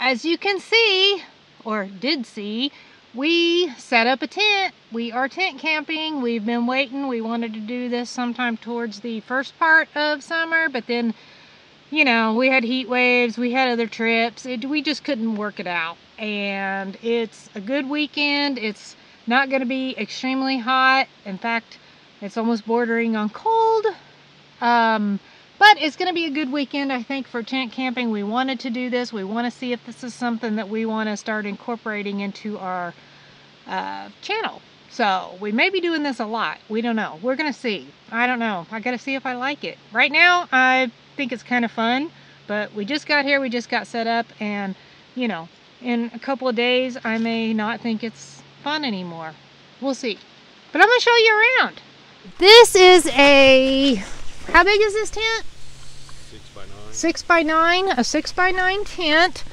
as you can see, or did see, we set up a tent. We are tent camping. We've been waiting. We wanted to do this sometime towards the first part of summer, but then, you know, we had heat waves, we had other trips. We just couldn't work it out. And it's a good weekend. It's not going to be extremely hot. In fact, it's almost bordering on cold. But it's going to be a good weekend, I think, for tent camping. We wanted to do this. We want to see if this is something that we want to start incorporating into our channel. So we may be doing this a lot. We don't know. We're going to see. I don't know. I got to see if I like it. Right now, I think it's kind of fun, but we just got here. We just got set up, and, you know, in a couple of days, I may not think it's fun anymore. We'll see. But I'm going to show you around. This is a... How big is this tent? 6 by 9, a 6 by 9 tent.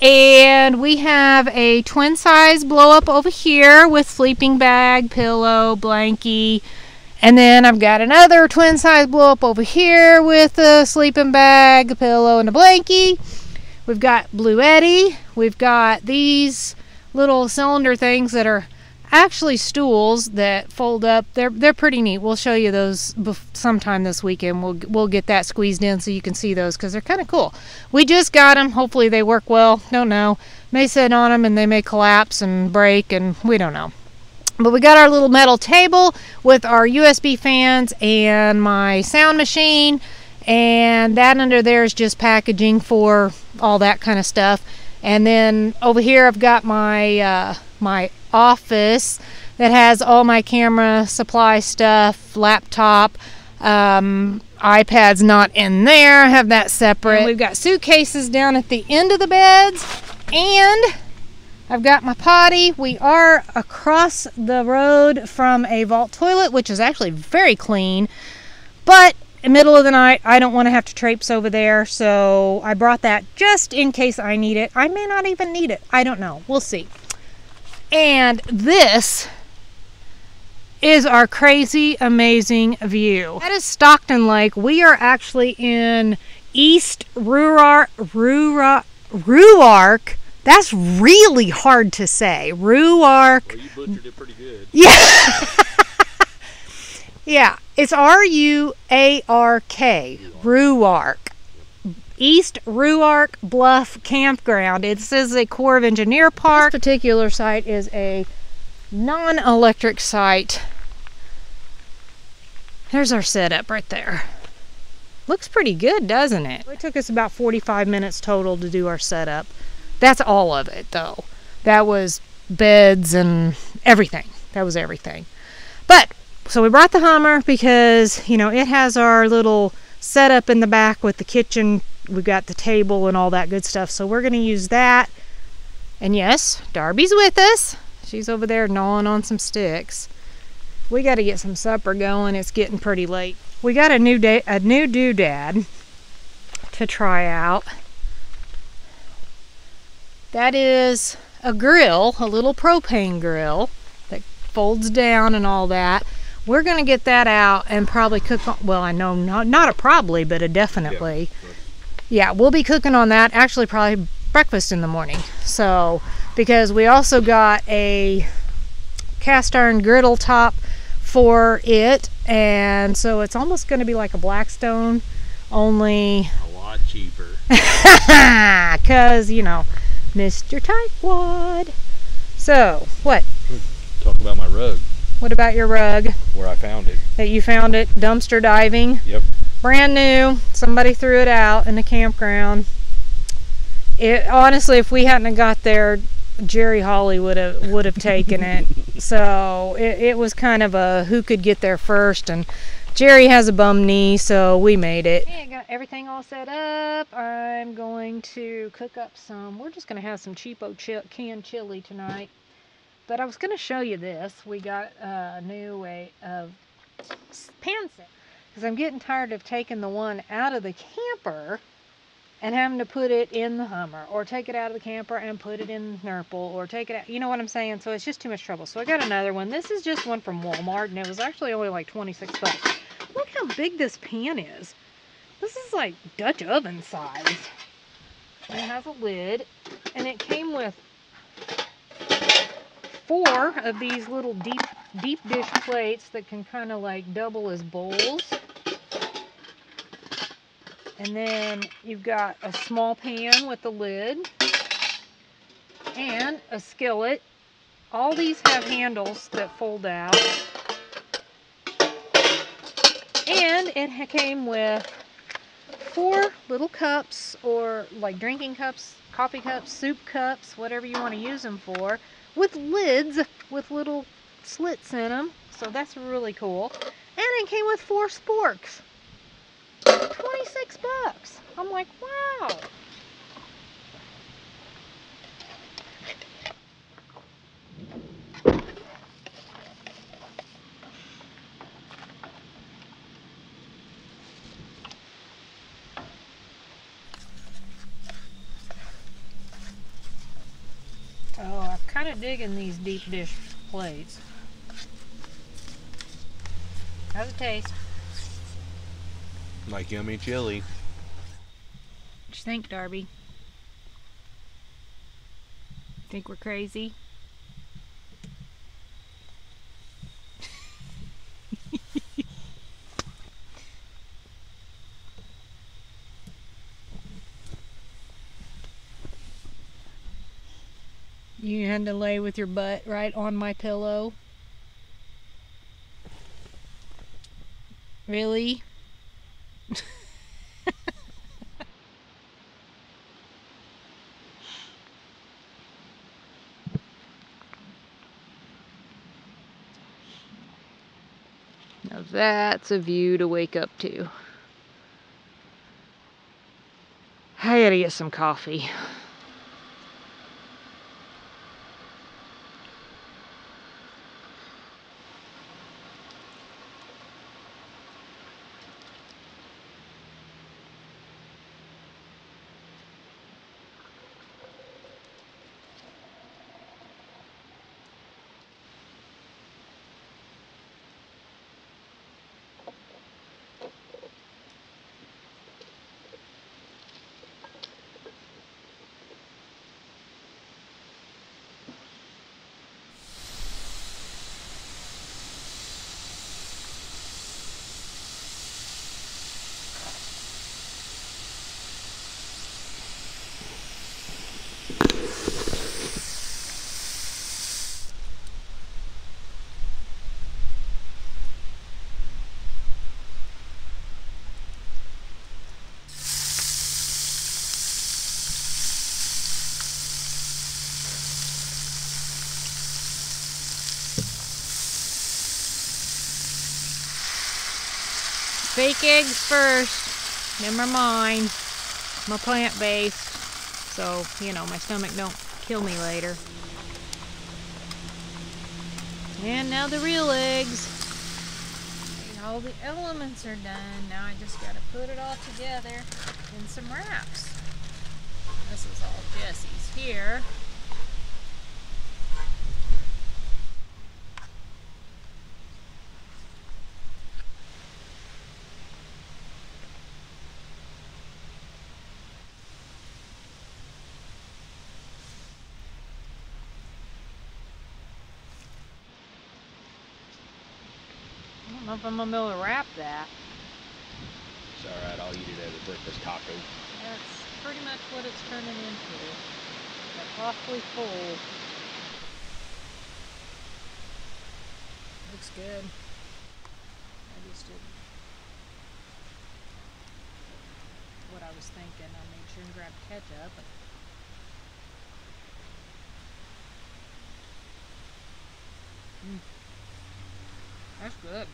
And we have a twin size blow up over here with sleeping bag, pillow, blankie. And then I've got another twin size blow up over here with a sleeping bag, a pillow, and a blankie. We've got Bluetti. We've got these little cylinder things that are actually stools that fold up. They're pretty neat. We'll show you those sometime this weekend. We'll get that squeezed in so you can see those, because they're kind of cool. We just got them. Hopefully they work well. Don't know. May sit on them and they may collapse and break, and we don't know. But we got our little metal table with our USB fans and my sound machine, and that under there is just packaging for all that kind of stuff. And then over here I've got my my office that has all my camera supply stuff, laptop, iPad's not in there. I have that separate. And we've got suitcases down at the end of the beds, and I've got my potty. We are across the road from a vault toilet, which is actually very clean, but in the middle of the night, I don't want to have to traipse over there, so I brought that just in case I need it. I may not even need it. I don't know. We'll see. And this is our crazy, amazing view. That is Stockton Lake. We are actually in East Ruark. That's really hard to say. Ruark. Well, you butchered it pretty good. Yeah. Yeah. It's R-U-A-R-K. Ruark. East Ruark Bluff Campground. This is a Corps of Engineer park. This particular site is a non-electric site. There's our setup right there. Looks pretty good, doesn't it? It took us about 45 minutes total to do our setup. That's all of it, though. That was beds and everything. That was everything. But, so we brought the Hummer because, you know, it has our little setup in the back with the kitchen. We've got the table and all that good stuff, so we're going to use that. And yes, Darby's with us. She's over there gnawing on some sticks. We got to get some supper going. It's getting pretty late. We got a new doodad to try out. That is a grill, a little propane grill that folds down and all that. We're going to get that out and probably cook on, well, I know not a probably, but a definitely. Yeah, we'll be cooking on that. Actually, probably breakfast in the morning. So, because we also got a cast iron griddle top for it, and so it's almost going to be like a Blackstone, only a lot cheaper. Because, you know, Mr. Tightwad. So, what? Talk about my rug. What about your rug? Where I found it. That you found it dumpster diving? Yep. Brand new. Somebody threw it out in the campground. It honestly, if we hadn't got there, Jerry Hawley would have taken it. So it was kind of a who could get there first, and Jerry has a bum knee, so we made it. Okay, I got everything all set up. I'm going to cook up some. We're just going to have some cheapo canned chili tonight. But I was going to show you this. We got a new way of pan set. Because I'm getting tired of taking the one out of the camper and having to put it in the Hummer, or take it out of the camper and put it in the Nurple, or take it out, you know what I'm saying? So it's just too much trouble. So I got another one. This is just one from Walmart, and it was actually only like 26 bucks. Look how big this pan is. This is like Dutch oven size. It has a lid, and it came with 4 of these little deep dish plates that can kind of like double as bowls. And then you've got a small pan with a lid and a skillet. All these have handles that fold out. And it came with 4 little cups, or like drinking cups, coffee cups, soup cups, whatever you want to use them for, with lids with little slits in them. So that's really cool. And it came with 4 sporks. 26 bucks. I'm like, wow. Oh, I'm kind of digging these deep dish plates. How's it taste? Like yummy chili. What you think, Darby? Think we're crazy? You had to lay with your butt right on my pillow? Really? Now that's a view to wake up to. I gotta get some coffee. Fake eggs first, then mine. I'm plant-based, so, you know, my stomach don't kill me later. And now the real eggs. All the elements are done. Now I just gotta put it all together in some wraps. This is all Jesse's here. I don't know if I'm gonna be able to wrap that. It's alright, I'll eat it as a breakfast taco. That's pretty much what it's turning into. Like awfully full. Looks good. I just did what I was thinking. I made sure and grab ketchup. That's good.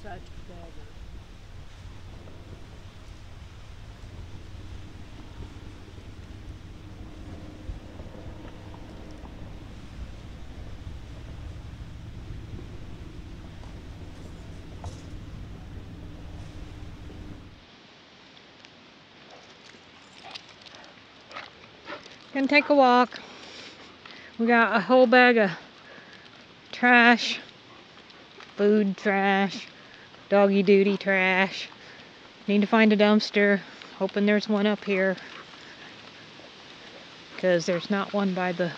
Such a beggar. Gonna take a walk. We got a whole bag of trash, food trash, doggy duty trash. Need to find a dumpster. Hoping there's one up here, because there's not one by the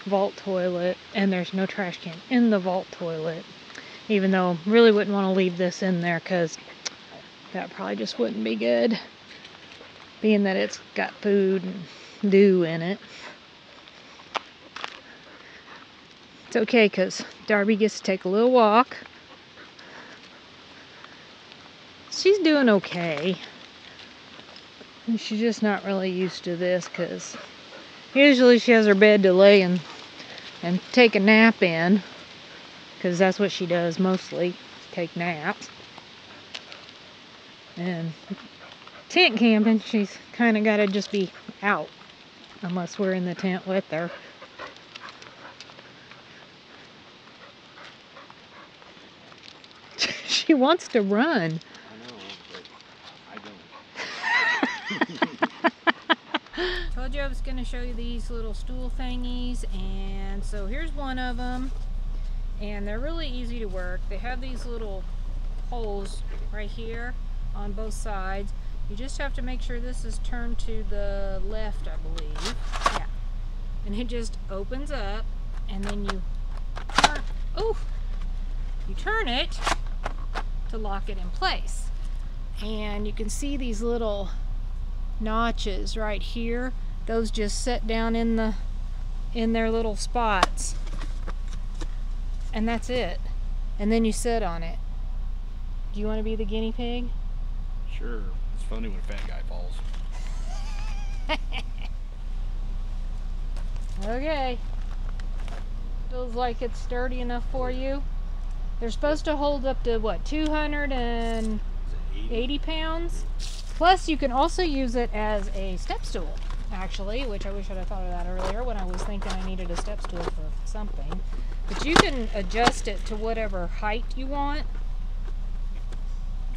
vault toilet, and there's no trash can in the vault toilet. Even though really wouldn't want to leave this in there, because that probably just wouldn't be good, being that it's got food and dew in it. It's okay, because Darby gets to take a little walk. She's doing okay. And she's just not really used to this, because usually she has her bed to lay and take a nap in, because that's what she does mostly, take naps. And tent camping, she's kind of got to just be out, unless we're in the tent with her. She wants to run. Told you I was going to show you these little stool thingies, and so here's one of them, and they're really easy to work. They have these little holes right here on both sides. You just have to make sure this is turned to the left, I believe. Yeah. And it just opens up, and then you turn, you turn it to lock it in place. And you can see these little notches right here. Those just set down in their little spots, and that's it. And then you sit on it. Do you want to be the guinea pig? Sure. It's funny when a fat guy falls. Okay. Feels like it's sturdy enough for you. They're supposed to hold up to what, 280 pounds? Plus, you can also use it as a step stool, actually, which I wish I'd have thought of that earlier when I was thinking I needed a step stool for something. But you can adjust it to whatever height you want,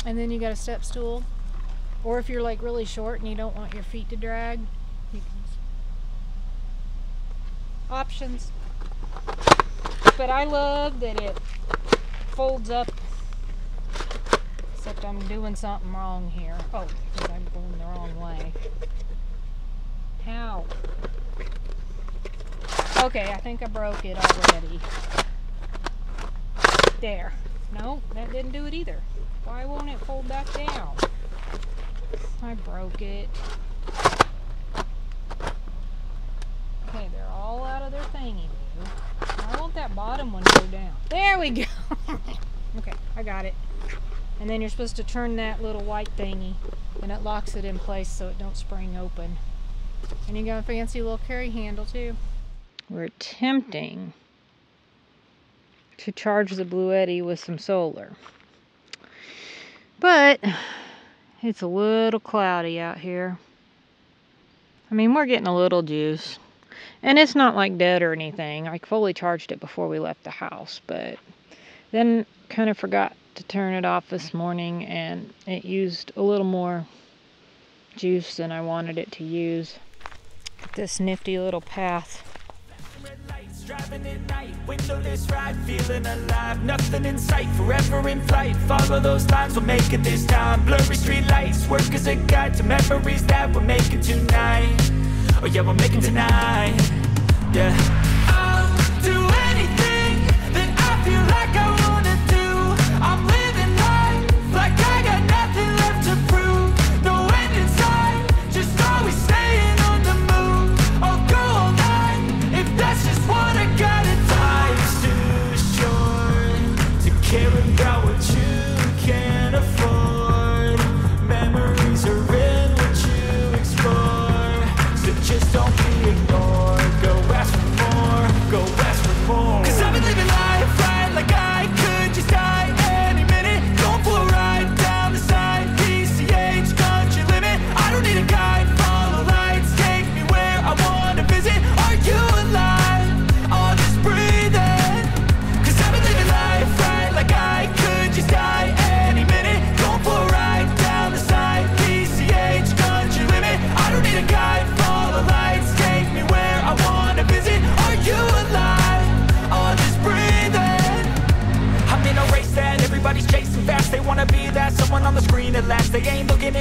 and then you got a step stool. Or if you're like really short and you don't want your feet to drag, you can options. But I love that it folds up. Except I'm doing something wrong here. Oh, because I'm going the wrong way. How? Okay, I think I broke it already. There. No, that didn't do it either. Why won't it fold back down? I broke it. Okay, they're all out of their thingy. I want that bottom one to go down. There we go. Okay, I got it. And then you're supposed to turn that little white thingy, and it locks it in place so it don't spring open. And you got a fancy little carry handle too. We're attempting to charge the Bluetti with some solar, but it's a little cloudy out here. I mean, we're getting a little juice, and it's not like dead or anything. I fully charged it before we left the house, but then kind of forgot to turn it off this morning, and it used a little more juice than I wanted it to use. This nifty little path. Driving at night, windowless ride, feeling alive, nothing in sight, forever in flight, follow those lines, we'll make it this time, blurry street lights, work as a guide to memories that we're making tonight, oh yeah, we'll make it tonight, yeah. I'll do anything that I feel like I wanna do, I'm living life like I got nothing left to prove, no end in sight, just always staying on the move, I'll go all night, if that's just what I gotta. Life's too short to care about what you can't afford, memories are in what you explore, so just don't be ignored, go ask for more, go ask for more, 'cause I've been living life right like I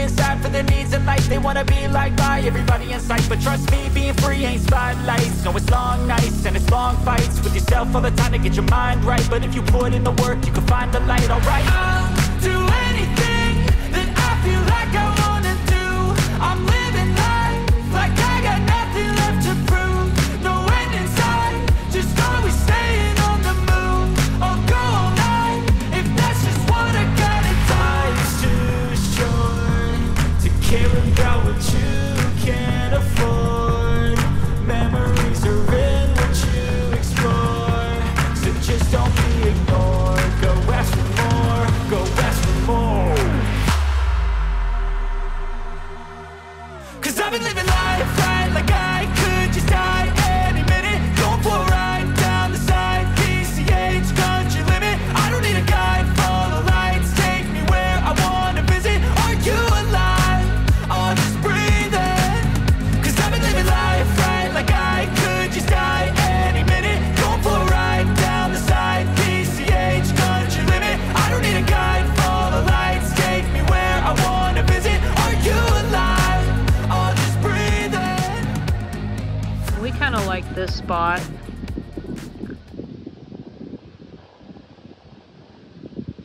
inside for their needs in life. They wanna be liked by everybody in sight, but trust me, being free ain't spotlights. No, it's long nights and it's long fights with yourself all the time to get your mind right. But if you put in the work, you can find the light. Alright, I'll do anything that I feel like I wanna do. I'm living life like I got nothing left to prove. No end in sight, just always staying on the move. I'll go all night if that's just what I gotta do. Life's too short to care about what you can't afford. Memories are in what you explore, so just don't be ignored. Go ask for more, go ask for more. 'Cause I've been living life right like I could just die any minute. Going for a ride down the side, PCH, country limit. I don't need a guide, follow lights, take me where I wanna visit. Are you alive? I'll just breathe in. 'Cause I've been living life right like I could just die any minute. Going for a ride down the side, PCH, country limit. I don't need a guide, follow lights, take me where I wanna visit. Are you alive? I'll just breathe in. We kind of like this spot.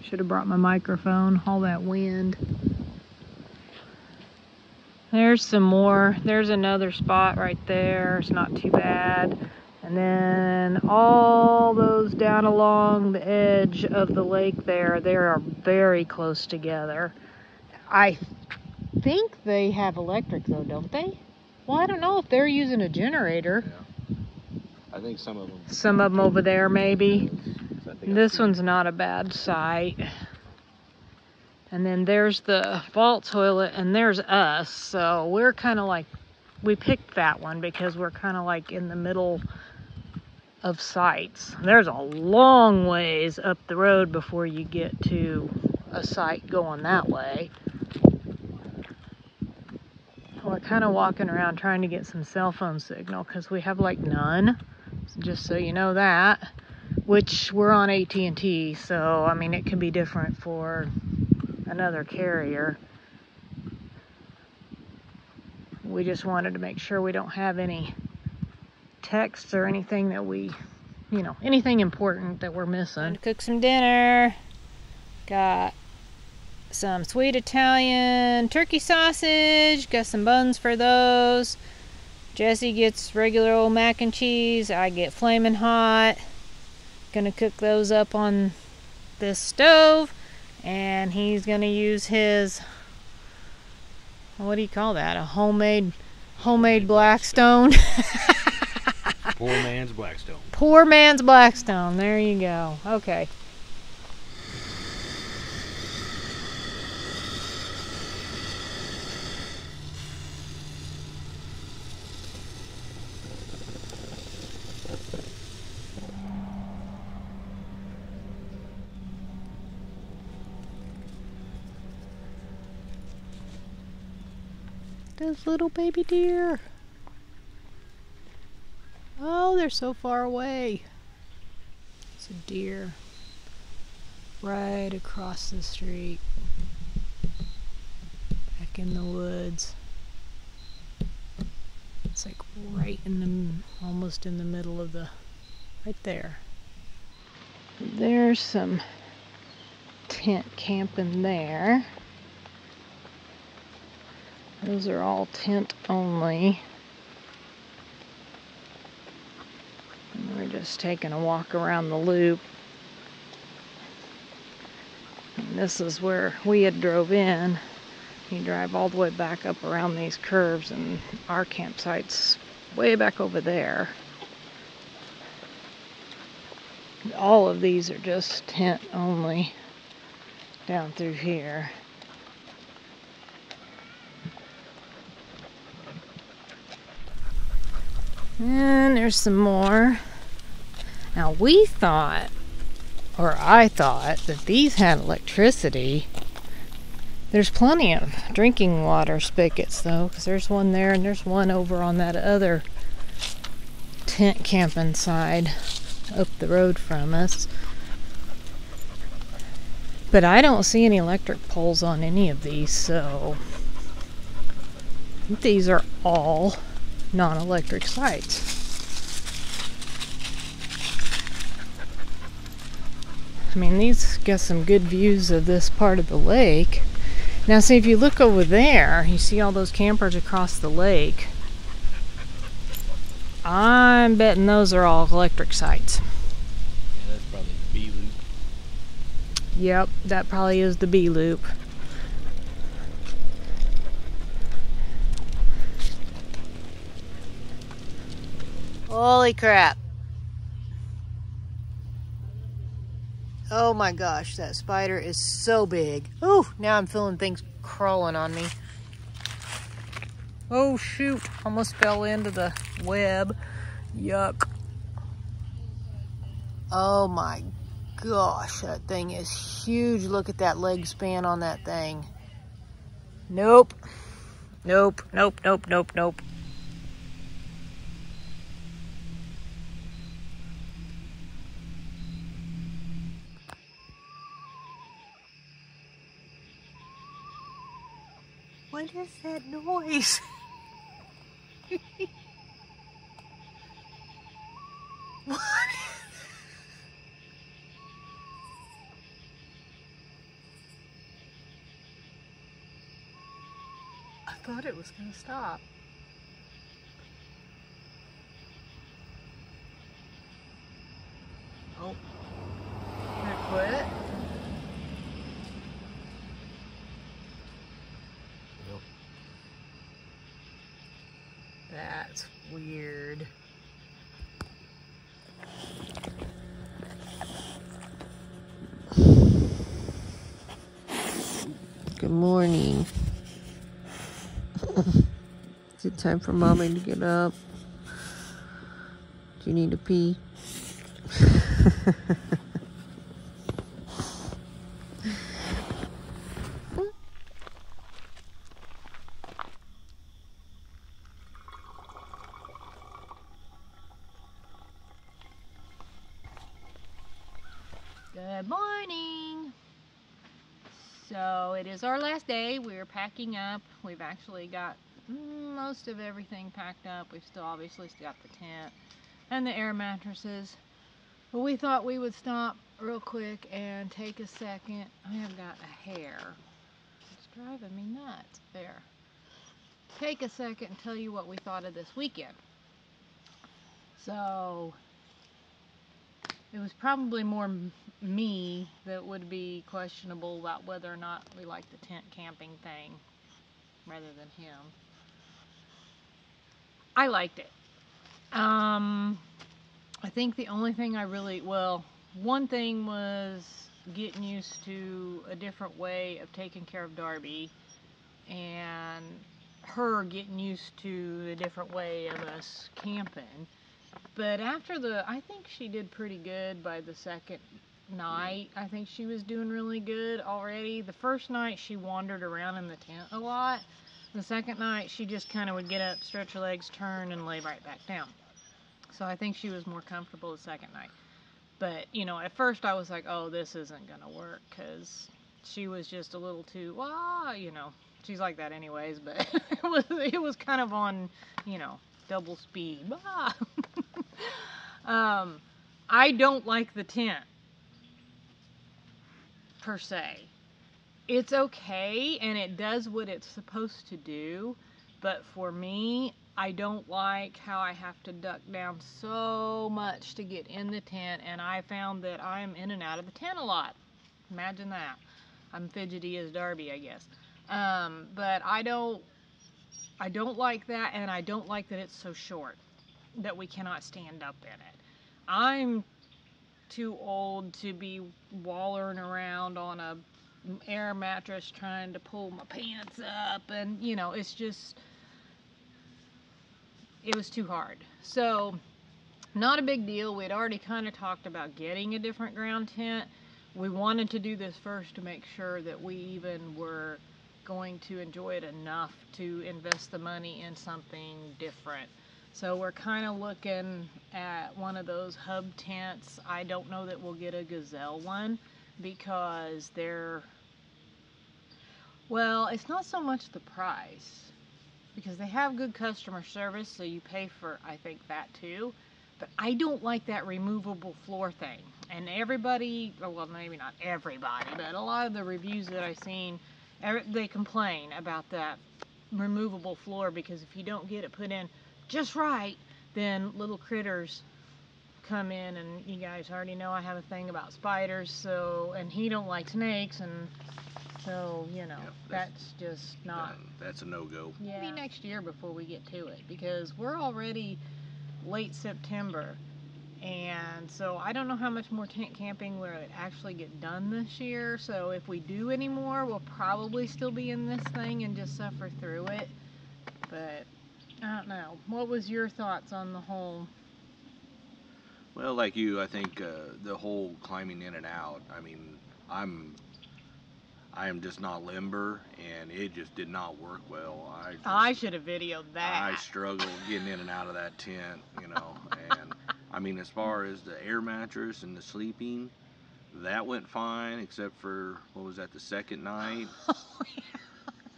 Should have brought my microphone, all that wind. There's some more. There's another spot right there. It's not too bad. And then all those down along the edge of the lake there, they are very close together. I think they have electric though, don't they? Well, I don't know if they're using a generator. Yeah. I think some of them. Some of them over there maybe. I think This one's not a bad site. And then there's the vault toilet and there's us. So we're kind of like, we picked that one because we're kind of like in the middle of sites. There's a long ways up the road before you get to a site going that way. We're kind of walking around trying to get some cell phone signal because we have like none, just so you know that, which we're on AT&T, so I mean it could be different for another carrier. We just wanted to make sure we don't have any texts or anything that we, you know, anything important that we're missing. Cook some dinner. Got some sweet Italian turkey sausage, got some buns for those. Jesse gets regular old mac and cheese, I get flaming hot. Gonna cook those up on this stove, and he's gonna use his, what do you call that, a homemade Blackstone. Poor man's Blackstone. Poor man's Blackstone, there you go. Okay. Those little baby deer. Oh, they're so far away. It's a deer right across the street, back in the woods. It's like right in the, almost in the middle of the, right there. There's some tent camping there. Those are all tent only. And we're just taking a walk around the loop. And this is where we had drove in. You drive all the way back up around these curves, and our campsite's way back over there. All of these are just tent only down through here. And there's some more. Now we thought, or I thought, that these had electricity. There's plenty of drinking water spigots though, because there's one there and there's one over on that other tent camping side up the road from us. But I don't see any electric poles on any of these, so These are all non-electric sites. I mean, these got some good views of this part of the lake. Now see, if you look over there, you see all those campers across the lake. I'm betting those are all electric sites. Yeah, that's probably the B loop. Yep, that probably is the B loop. Holy crap. Oh my gosh, that spider is so big. Oh, now I'm feeling things crawling on me. Oh shoot, almost fell into the web. Yuck. Oh my gosh, that thing is huge. Look at that leg span on that thing. Nope. Nope, nope, nope, nope, nope. What is that noise? What? I thought it was gonna stop. Oh, can I quit? Nope. That's weird. Good morning. Is it time for Mommy to get up? Do you need to pee? Good morning. So it is our last day. We're packing up. We've actually got most of everything packed up. We've still obviously got the tent and the air mattresses. But we thought we would stop real quick and take a second. I have got a hair. It's driving me nuts. There. Take a second and tell you what we thought of this weekend. So it was probably more me that would be questionable about whether or not we like the tent camping thing rather than him. I liked it. I think the only thing one thing was getting used to a different way of taking care of Darby, and her getting used to a different way of us camping. But I think she did pretty good by the second night. I think she was doing really good already. The first night she wandered around in the tent a lot. The second night she just kind of would get up, stretch her legs, turn, and lay right back down. So I think she was more comfortable the second night. But, at first I was like, oh, this isn't going to work, because she was just a little too, she's like that anyways, but it was kind of on, double speed. I don't like the tent, per se. It's okay, and it does what it's supposed to do, but for me, I don't like how I have to duck down so much to get in the tent, and I found that I'm in and out of the tent a lot. Imagine that. I'm fidgety as Darby, I guess. But I don't like that, and I don't like that it's so short that we cannot stand up in it. I'm too old to be wallering around on a air mattress trying to pull my pants up, and it's just, it was too hard. So not a big deal. We'd already kind of talked about getting a different ground tent. We wanted to do this first to make sure that we even were going to enjoy it enough to invest the money in something different. So we're kind of looking at one of those hub tents. I don't know that we'll get a Gazelle one, because it's not so much the price. because they have good customer service, so you pay for, I think, that too. But I don't like that removable floor thing. And everybody, or well, maybe not everybody, but a lot of the reviews that I've seen, they complain about that removable floor, because if you don't get it put in just right, then little critters come in, and you guys already know I have a thing about spiders, so, and he don't like snakes, and so, you know, Yep, that's just not. That's a no-go. Yeah. Maybe next year before we get to it, because we're already late September, and so I don't know how much more tent camping will actually get done this year. So if we do any more, we'll probably still be in this thing and just suffer through it. But I don't know. What was your thoughts on the whole? Well, like you, I think the whole climbing in and out, I mean, I am just not limber, and it just did not work well. I should have videoed that. I struggled getting in and out of that tent, you know, and I mean, as far as the air mattress and the sleeping, that went fine, except for, what was that, the second night? Oh, yeah.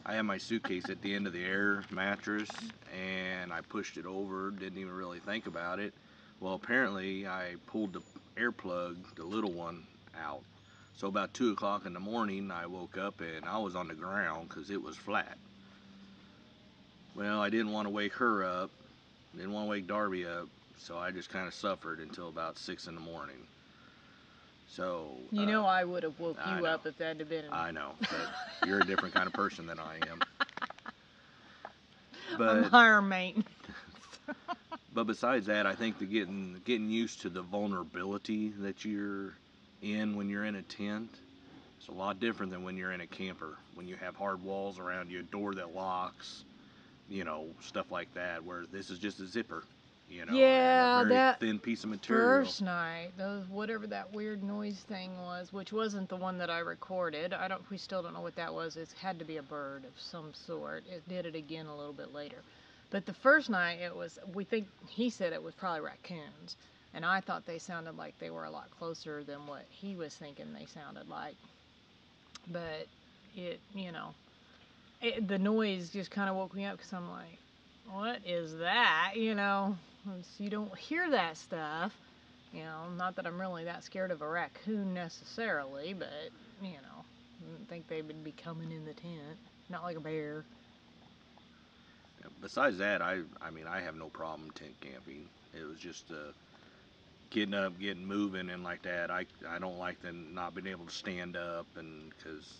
I had my suitcase at the end of the air mattress, and I pushed it over, didn't even really think about it. Well, apparently I pulled the air plug, the little one, out. So about 2 o'clock in the morning, I woke up and I was on the ground because it was flat. Well, I didn't want to wake her up, didn't want to wake Darby up, so I just kind of suffered until about 6 in the morning. So you know, I would have woke you know. up if that had been. I know, but you're a different kind of person than I am. But I'm higher maintenance. But besides that, I think the getting used to the vulnerability that you're in when you're in a tent, it's a lot different than when you're in a camper. When you have hard walls around you, a door that locks, you know, stuff like that. Where this is just a zipper, you know, yeah, and a very that thin piece of material. First night, whatever that weird noise thing was, which wasn't the one that I recorded. We still don't know what that was. It had to be a bird of some sort. It did it again a little bit later. But the first night, he said it was probably raccoons. And I thought they sounded like they were a lot closer than what he was thinking they sounded like. But the noise just kind of woke me up, because I'm like, what is that? You know, you don't hear that stuff. You know, not that I'm really that scared of a raccoon necessarily, but, you know, I didn't think they would be coming in the tent. Not like a bear. Besides that, I mean, I have no problem tent camping. It was just getting up, getting moving, and like that. I don't like the not being able to stand up, and because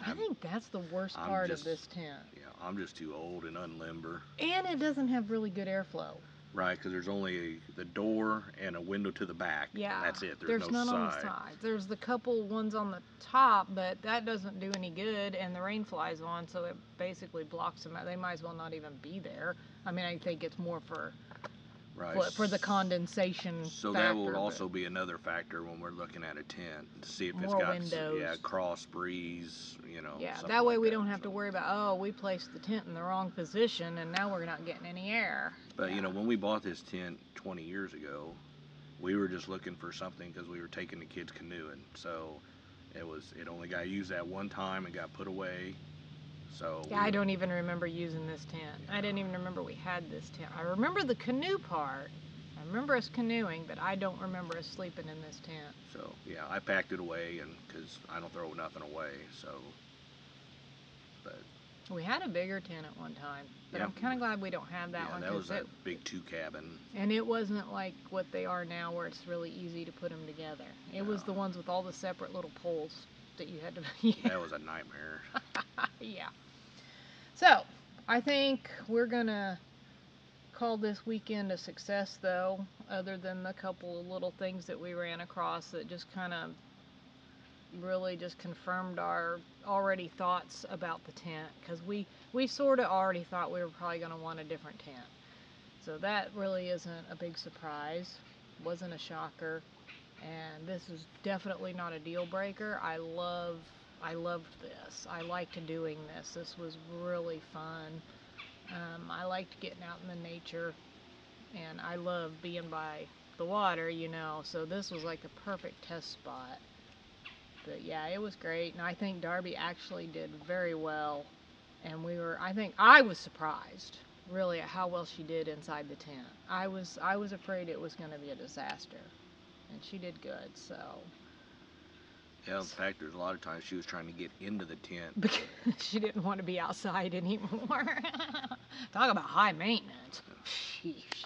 I think that's the worst part of this tent. Yeah, I'm just too old and unlimber. And it doesn't have really good airflow. Right, because there's only the door and a window to the back. Yeah, and that's it. There's no none on the sides. There's the couple ones on the top, but that doesn't do any good, and the rain flies on, so it basically blocks them out. They might as well not even be there. I mean, I think it's more for the condensation So factor, that will also be another factor when we're looking at a tent, to see if it's more got windows. Cross breeze, you know. Yeah, that way we don't have to worry about, oh, we placed the tent in the wrong position and now we're not getting any air. But you know, when we bought this tent 20 years ago, we were just looking for something because we were taking the kids canoeing. So it only got used that one time and got put away. So yeah, I don't even remember using this tent. I didn't even remember we had this tent. I remember the canoe part. I remember us canoeing, but I don't remember us sleeping in this tent. So yeah, I packed it away, and because I don't throw nothing away. So, but we had a bigger tent at one time, but yeah, I'm kind of glad we don't have that one. Yeah, that was that big 2 cabin. And it wasn't like what they are now, where it's really easy to put them together. It was the ones with all the separate little poles that you had to. Yeah. That was a nightmare. Yeah. So, I think we're gonna call this weekend a success, though, other than the couple of little things that we ran across that just kind of really just confirmed our already thoughts about the tent, because we sort of already thought we were probably going to want a different tent. So that really isn't a big surprise, wasn't a shocker, and this is definitely not a deal breaker. I loved this. I liked doing this. This was really fun. I liked getting out in the nature, and I love being by the water, you know, so this was like the perfect test spot. But yeah, it was great, and I think Darby actually did very well And I think I was surprised, really, at how well she did inside the tent. I was afraid it was going to be a disaster, and she did good, so. Yeah, in fact, there's a lot of times she was trying to get into the tent. Because she didn't want to be outside anymore. Talk about high maintenance. Sheesh.